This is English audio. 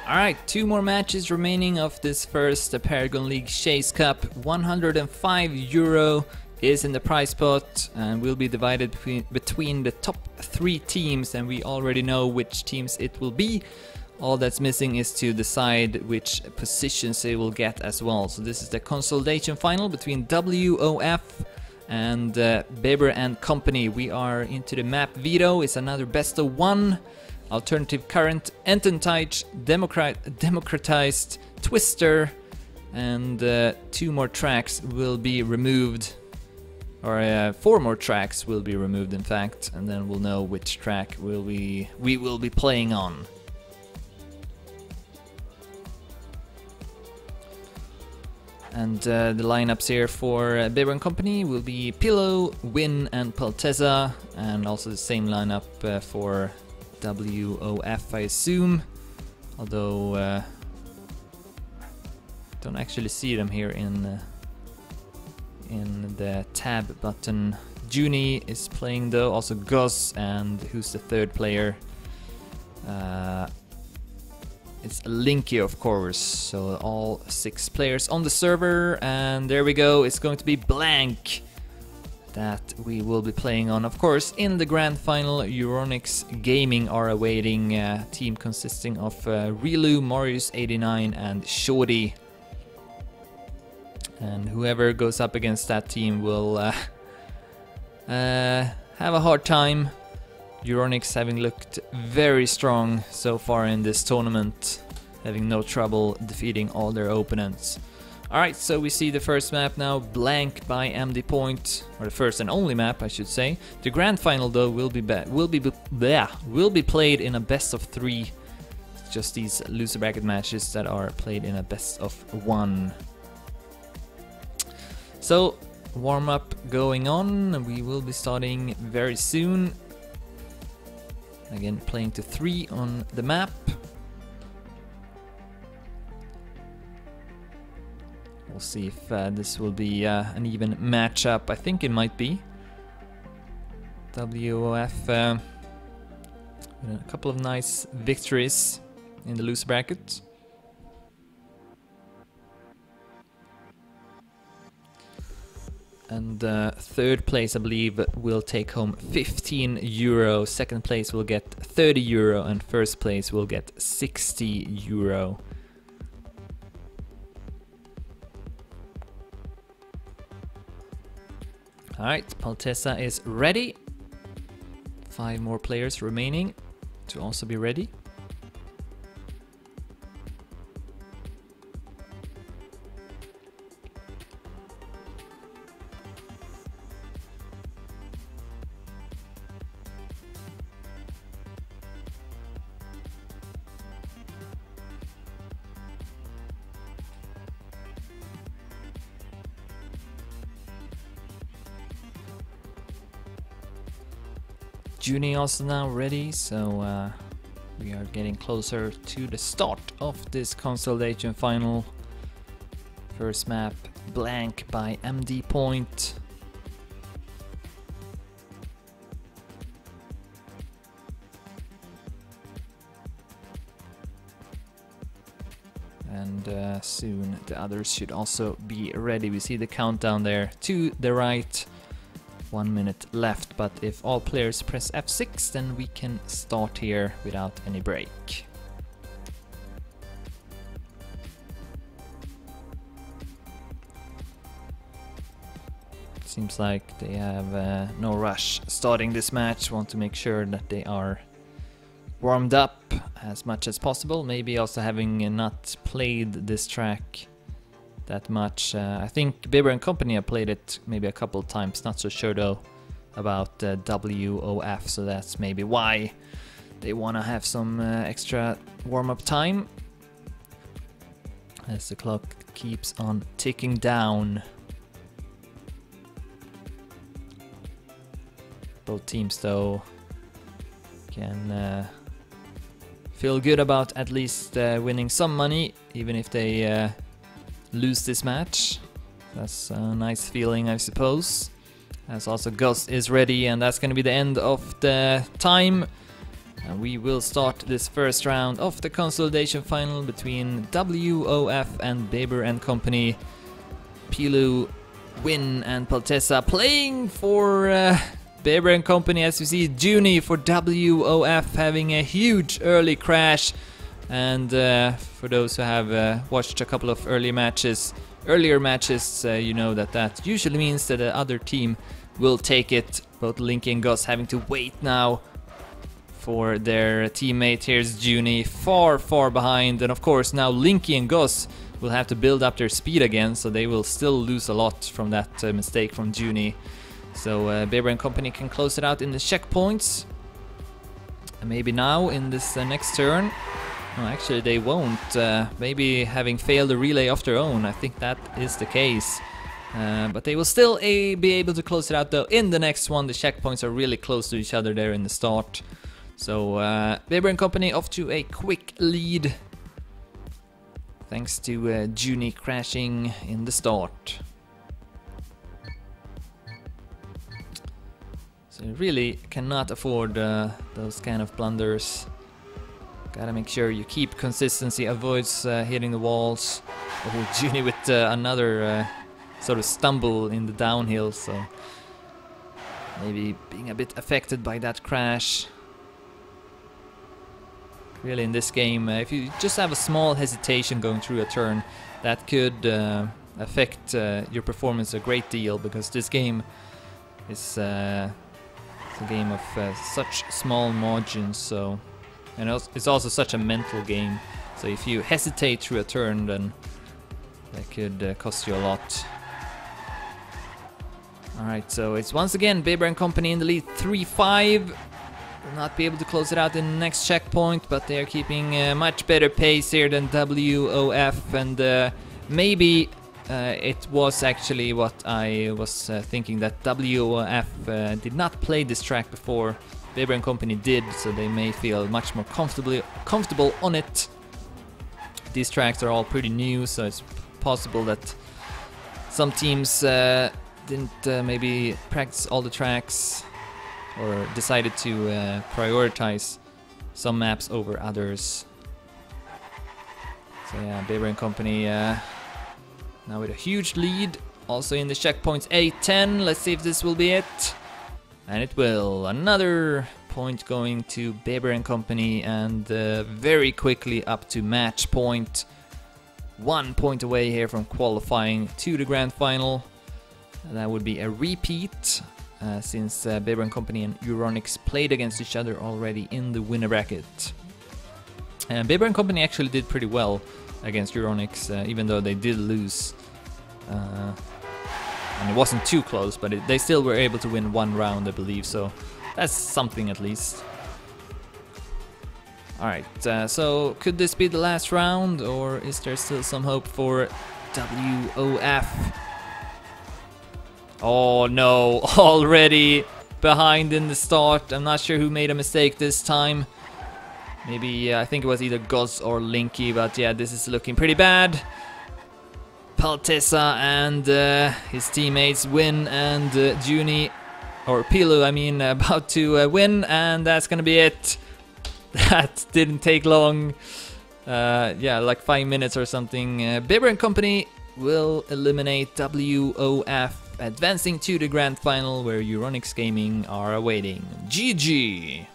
Alright, 2 more matches remaining of this first Paragon League Chase Cup. €105 is in the prize pot and will be divided between the top 3 teams, and we already know which teams it will be. All that's missing is to decide which positions they will get as well. So this is the consolidation final between WOF and Beber&Co. We are into the map Veto. It's another best of 1. Alternative Current, Ententite, Democratized, Twister, and 2 more tracks will be removed, or 4 more tracks will be removed in fact, and then we'll know which track we will be playing on. And the lineups here for Beber&Co will be Pillow, Win, and Palteza, and also the same lineup for WOF, I assume, although don't actually see them here in the tab button. Junie is playing though, also Gus, and who's the 3rd player? It's Linky, of course. So all 6 players on the server, and there we go. It's going to be Blank that we will be playing on. Of course, in the grand final, Euronics Gaming are awaiting a team consisting of Rilu, Marius89, and Shorty. And whoever goes up against that team will have a hard time. Euronics having looked very strong so far in this tournament, having no trouble defeating all their opponents. Alright, so we see the first map now, Blank by MD Point, or the first and only map, I should say. The grand final though will be played in a best of 3. Just these loser bracket matches that are played in a best of 1. So warm up going on, and we will be starting very soon. Again, playing to 3 on the map. We'll see if this will be an even matchup. I think it might be. WOF a couple of nice victories in the loser bracket. And 3rd place, I believe, will take home €15. 2nd place will get €30, and 1st place will get €60. Alright, Palteza is ready. 5 more players remaining to also be ready. Junie also now ready, so we are getting closer to the start of this consolidation final. First map, Blank by MD Point. And soon the others should also be ready. We see the countdown there to the right. 1 minute left, but if all players press F6, then we can start here without any break. Seems like they have no rush starting this match. Want to make sure that they are warmed up as much as possible. Maybe also having not played this track that much. I think Beber&Co have played it maybe a couple of times, not so sure though about WOF, so that's maybe why they want to have some extra warm-up time as the clock keeps on ticking down. Both teams though can feel good about at least winning some money, even if they lose this match. That's a nice feeling, I suppose. As also Gus is ready, and that's going to be the end of the time. And we will start this first round of the consolidation final between WOF and Beber&Co. Pilu, Win and Paltesa playing for Beber&Co. As you see, Juni for WOF having a huge early crash. And for those who have watched a couple of earlier matches, you know that usually means that the other team will take it. Both Linky and Gus having to wait now for their teammate. Here's Juni, far behind, and of course now Linky and Gus will have to build up their speed again, so they will still lose a lot from that mistake from Juni. So Beber&Co. can close it out in the checkpoints. And maybe now in this next turn. No, actually they won't. Maybe having failed a relay of their own, I think that is the case. But they will still be able to close it out though in the next one. The checkpoints are really close to each other there in the start. So Beber&Co. off to a quick lead, thanks to Juni crashing in the start. So you really cannot afford those kind of blunders. Gotta make sure you keep consistency, avoids hitting the walls. Oh, Juni with another sort of stumble in the downhill, so maybe being a bit affected by that crash. Really in this game, if you just have a small hesitation going through a turn, that could affect your performance a great deal, because this game is a game of such small margins. So, and it's also such a mental game. So if you hesitate through a turn, then that could cost you a lot. Alright, so it's once again Beber&Co. in the lead, 3-5. Will not be able to close it out in the next checkpoint, but they are keeping a much better pace here than WOF, and maybe it was actually what I was thinking, that WOF did not play this track before. Beber&Co. did, so they may feel much more comfortable on it. These tracks are all pretty new, so it's possible that some teams didn't maybe practice all the tracks, or decided to prioritize some maps over others. So yeah, Beber&Co. Now with a huge lead, also in the checkpoints 8-10. Let's see if this will be it. And it will. Another point going to Beber&Co. and very quickly up to match point. 1 point away here from qualifying to the grand final. And that would be a repeat, since Beber&Co. and Euronics played against each other already in the winner bracket. And Beber&Co. actually did pretty well against Euronics, even though they did lose. And it wasn't too close, but they still were able to win one round, I believe, so that's something at least. Alright, so could this be the last round, or is there still some hope for WOF? Oh no, already behind in the start. I'm not sure who made a mistake this time. Maybe, I think it was either Gus or Linky, but yeah, this is looking pretty bad. Paltesa and his teammates Win and Juni, or Pilu, I mean, about to win, and that's gonna be it. That didn't take long. Yeah, like 5 minutes or something. Beber&Co. will eliminate WOF, advancing to the grand final where Euronics Gaming are awaiting. GG!